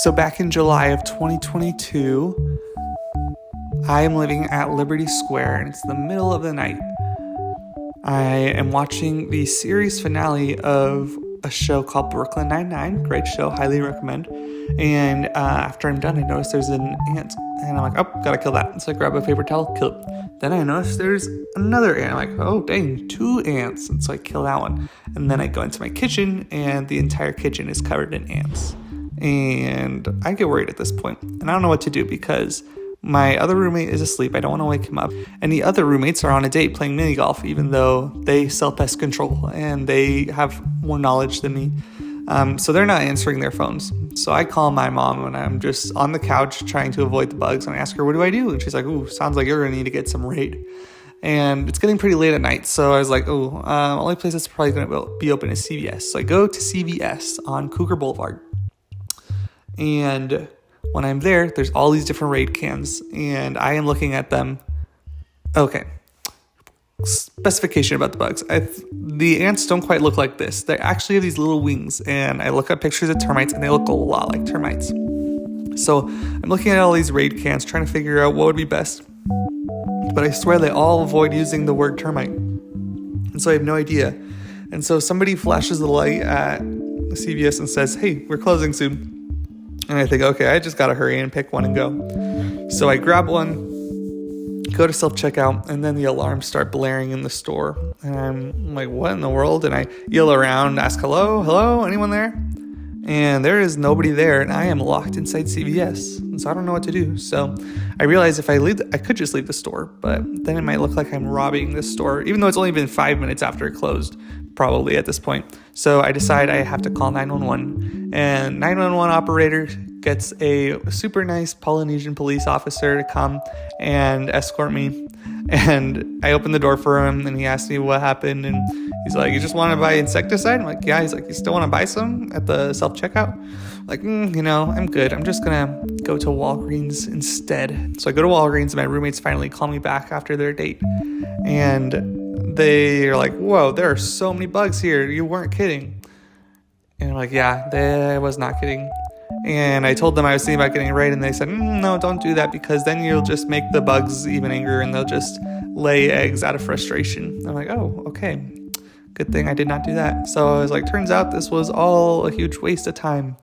So back in July of 2022, I am living at Liberty Square, and it's the middle of the night. I am watching the series finale of a show called Brooklyn Nine-Nine. Great show, highly recommend. And after I'm done, I notice there's an ant, and I'm like, oh, gotta kill that. So I grab a paper towel, kill it. Then I notice there's another ant. I'm like, oh, dang, 2 ants. And so I kill that one. And then I go into my kitchen, and the entire kitchen is covered in ants. And I get worried at this point, and I don't know what to do because my other roommate is asleep. I don't want to wake him up. And the other roommates are on a date playing mini golf, even though they sell pest control and they have more knowledge than me. So they're not answering their phones. So I call my mom and I'm just on the couch trying to avoid the bugs. And I ask her, what do I do? And she's like, ooh, sounds like you're going to need to get some Raid. And it's getting pretty late at night. So I was like, only place that's probably going to be open is CVS. So I go to CVS on Cougar Boulevard. And when I'm there, there's all these different Raid cans, and I am looking at them. Okay. Specification about the bugs. The ants don't quite look like this. They actually have these little wings, and I look at pictures of termites, and they look a lot like termites. So I'm looking at all these Raid cans, trying to figure out what would be best. But I swear they all avoid using the word termite. And so I have no idea. And so somebody flashes the light at CVS and says, hey, we're closing soon. And I think, okay, I just got to hurry and pick one and go. So I grab one, go to self-checkout, and then the alarms start blaring in the store. And I'm like, what in the world? And I yell around, ask, hello, anyone there? And there is nobody there, and I am locked inside CVS. And so I don't know what to do. So I realize if I leave, I could just leave the store, but then it might look like I'm robbing the store, even though it's only been 5 minutes after it closed, probably at this point. So I decide I have to call 911, and 911 operator gets a super nice Polynesian police officer to come and escort me. And I open the door for him, and he asks me what happened, and he's like, you just want to buy insecticide? I'm like, yeah. He's like, you still want to buy some at the self-checkout? I'm like, I'm good. I'm just going to go to Walgreens instead. So I go to Walgreens, and my roommates finally call me back after their date. And they are like, whoa, there are so many bugs here. You weren't kidding. And I'm like, yeah, I was not kidding. And I told them I was thinking about getting Raid, and they said, no, don't do that, because then you'll just make the bugs even angrier, and they'll just lay eggs out of frustration. I'm like, oh, okay. Good thing I did not do that. So I was like, turns out this was all a huge waste of time.